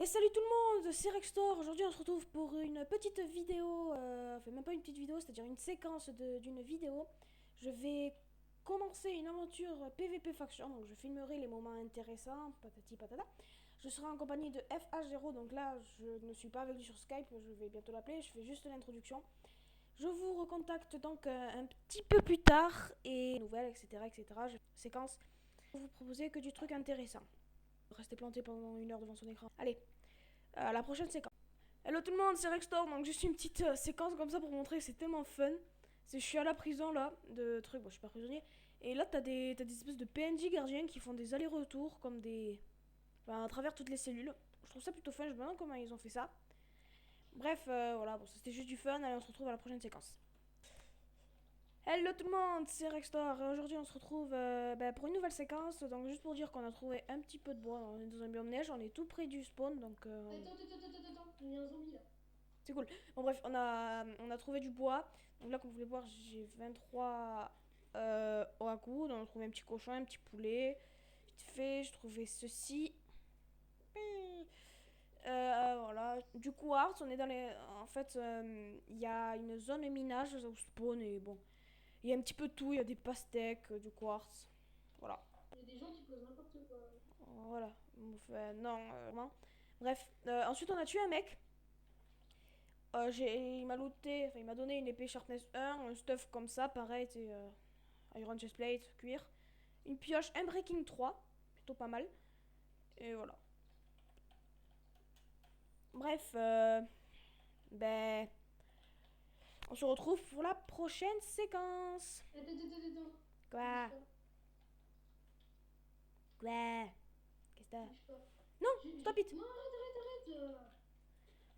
Et salut tout le monde, c'est Rextor. Aujourd'hui on se retrouve pour une petite vidéo, enfin même pas une petite vidéo, c'est-à-dire une séquence d'une vidéo. Je vais commencer une aventure PVP faction, donc je filmerai les moments intéressants, patati patata. Je serai en compagnie de FH0, donc là je ne suis pas avec lui sur Skype, je vais bientôt l'appeler, je fais juste l'introduction. Je vous recontacte donc un petit peu plus tard, et nouvelles, etc. etc. Séquence, je vais vous proposer que du truc intéressant. Rester planté pendant une heure devant son écran. Allez, à la prochaine séquence. Hello tout le monde, c'est Rextor, donc juste une petite séquence comme ça pour montrer que c'est tellement fun. Je suis à la prison là, de trucs, bon je suis pas prisonnier. Et là t'as des espèces de PNJ gardiens qui font des allers-retours comme des... Enfin, à travers toutes les cellules. Je trouve ça plutôt fun, je me demande comment ils ont fait ça. Bref, voilà, bon c'était juste du fun, allez on se retrouve à la prochaine séquence. Hello tout le monde, c'est Rextor. Aujourd'hui on se retrouve pour une nouvelle séquence. Donc juste pour dire qu'on a trouvé un petit peu de bois. On est dans un biome neige, on est tout près du spawn. Donc Attends, il y a un zombie là. c'est cool. Bon bref, on a trouvé du bois. Donc là comme vous pouvez voir j'ai 23 oaku. Donc on a trouvé un petit cochon, un petit poulet. Vite fait, j'ai trouvé ceci. Voilà, du quartz, on est dans les... En fait, il y a une zone minage où spawn et bon... Il y a un petit peu de tout, il y a des pastèques, du quartz. Voilà. Il y a des gens qui posent n'importe quoi. Voilà. Enfin, non, vraiment. Bref, ensuite on a tué un mec. Il m'a looté, enfin il m'a donné une épée Sharpness 1, un stuff comme ça, pareil, c'est Iron Chestplate, cuir. Une pioche, un Breaking 3, plutôt pas mal. Et voilà. Bref, ben, on se retrouve pour la prochaine séquence. Attends. Bouge Quoi? pas. Quoi? Qu'est-ce que t'as? Bouge pas. Non, stop it. Non, arrête.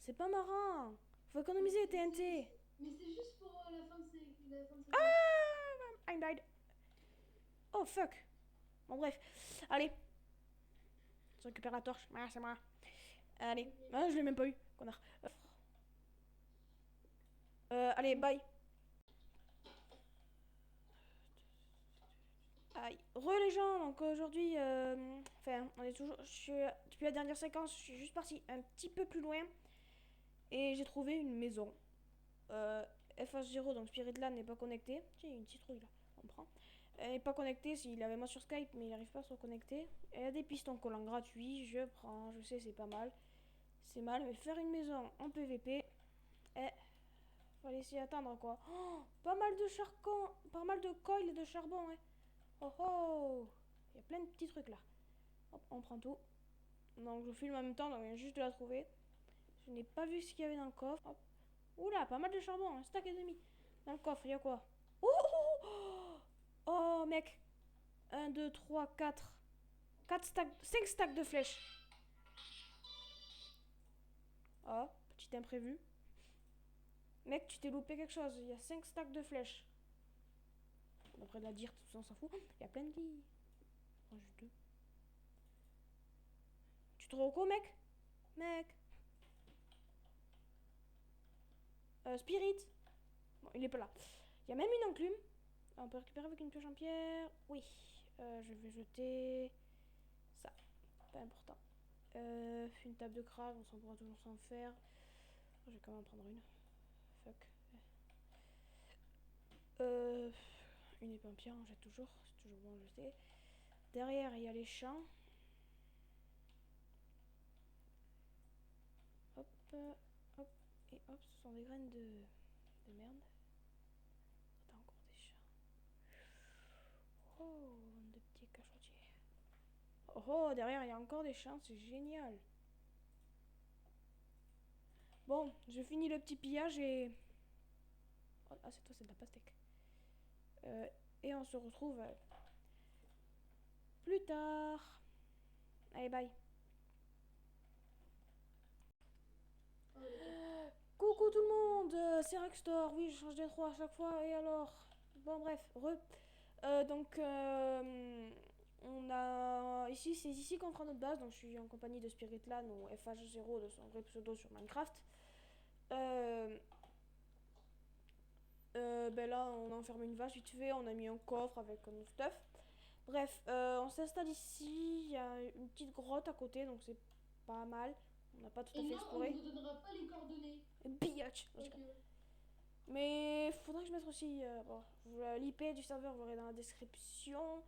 C'est pas marrant. Faut économiser les TNT. Mais c'est juste pour la fin de séquence. Ah, I died. Oh fuck. Bon bref, allez, je récupère la torche. Ah, c'est moi. Allez, Ok. ah, je l'ai même pas eu, connard. Allez, bye. Aïe. Re les gens, donc aujourd'hui, enfin, on est toujours. Depuis la dernière séquence, je suis juste parti un petit peu plus loin et j'ai trouvé une maison. Euh, FH0, donc Spiritland n'est pas connecté. Tiens, il y a une citrouille là, on prend. Elle n'est pas connecté, s'il avait moi sur Skype, mais il n'arrive pas à se reconnecter. Il y a des pistons collants gratuits, je prends, je sais, c'est pas mal. C'est mal, mais faire une maison en PVP, fallait s'y attendre quoi. Oh, pas mal de charbon, pas mal de coils de charbon, hein. Oh oh, il y a plein de petits trucs là. Hop, on prend tout. Donc je filme en même temps, donc je viens juste de la trouver. Je n'ai pas vu ce qu'il y avait dans le coffre. Hop. Oula, pas mal de charbon, un stack et demi. Dans le coffre, il y a quoi? Oh, oh, oh, oh mec. Un 2 3 4 4 stacks, 5 stacks de flèches. Oh, petit imprévu. Mec, tu t'es loupé quelque chose. Il y a 5 stacks de flèches. Après de la dire, tout ça, on s'en fout. Il y a plein de lits. Oh, juste deux. Tu te reco, mec? Mec. Spirit. Bon, il est pas là. Il y a même une enclume. On peut récupérer avec une pioche en pierre. Oui. Je vais jeter ça. Pas important. Une table de crabe, on s'en pourra toujours s'en faire. Oh, je vais quand même en prendre une. Fuck. Euh, une épée en pierre, on jette toujours. C'est toujours bon à jeter. Derrière, il y a les champs. Hop, hop, et hop, ce sont des graines de merde. T'as encore des champs. Oh, de petits cachotiers. Oh, oh, derrière, il y a encore des champs, c'est génial. Bon, je finis le petit pillage et... Oh, ah, c'est toi, c'est de la pastèque. Et on se retrouve plus tard. Allez, bye. Oh, d'accord. Coucou tout le monde, c'est Rextor. Oui, je change d'intro à chaque fois. Et alors? Bon, bref, on a ici, c'est ici qu'on fera notre base. Donc, je suis en compagnie de Spiritlan ou FH0 de son vrai pseudo sur Minecraft. Euh, là, on a enfermé une vache vite fait. On a mis un coffre avec nos stuff. Bref, on s'installe ici. Il y a une petite grotte à côté, donc c'est pas mal. On n'a pas tout Et à fait non, on exploré. ne vous donnera pas les coordonnées. Biatch. Ok. Mais faudrait que je mette aussi bon, l'IP du serveur, vous l'aurez dans la description.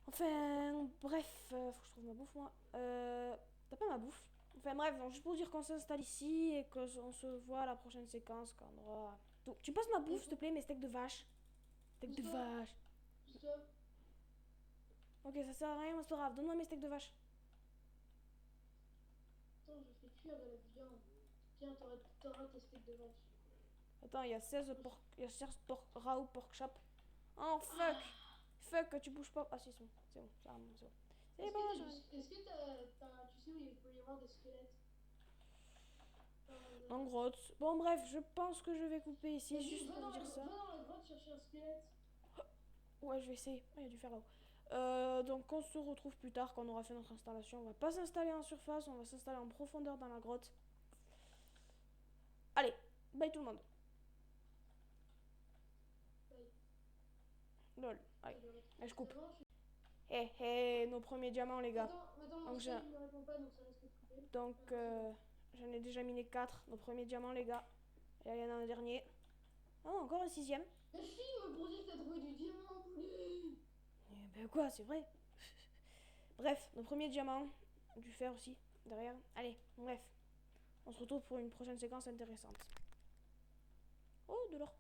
Enfin, bref, faut que je trouve ma bouffe moi. T'as pas ma bouffe? Enfin bref, donc juste pour dire qu'on s'installe ici et qu'on se voit à la prochaine séquence quand on aura tout. Tu passes ma bouffe s'il te plaît, mes steaks de vache. Steaks de Où ça vache. Où ça Ok, ça sert à rien, mais c'est pas grave. Donne-moi mes steaks de vache. Attends, je fais cuire de la viande. Tiens, t'auras tes steaks de vache. Attends, il y a 16 porc... Il y a 16 raw pork chop. Oh fuck! Fuck, tu bouges pas. Ah si, c'est bon. C'est bon, c'est bon. C'est Est-ce bon, que j'en ai- est-ce que tu sais où il peut y avoir des squelettes? En grotte. Bon, bref, je pense que je vais couper ici Vas-y, juste pour vous dire ça. va dans la grotte chercher un squelette. Ouais, je vais essayer. Oh, il y a du fer là-haut. Donc, on se retrouve plus tard quand on aura fait notre installation. On va pas s'installer en surface, on va s'installer en profondeur dans la grotte. Allez, bye tout le monde. Bye. Lol, allez, je coupe. Ça va, Hé, hé, nos premiers diamants, les gars. Attends, Donc, mon Skype ne me répond pas, donc ça risque de couper. Donc, j'en ai déjà miné 4. Nos premiers diamants, les gars. Et là, il y en a un dernier. Oh, encore un 6ème. La fille me produit que t'as trouvé du diamant, poulet. Ben quoi, c'est vrai. Bref, nos premiers diamants. Du fer aussi, derrière. Allez, bref. On se retrouve pour une prochaine séquence intéressante. Oh, de l'or.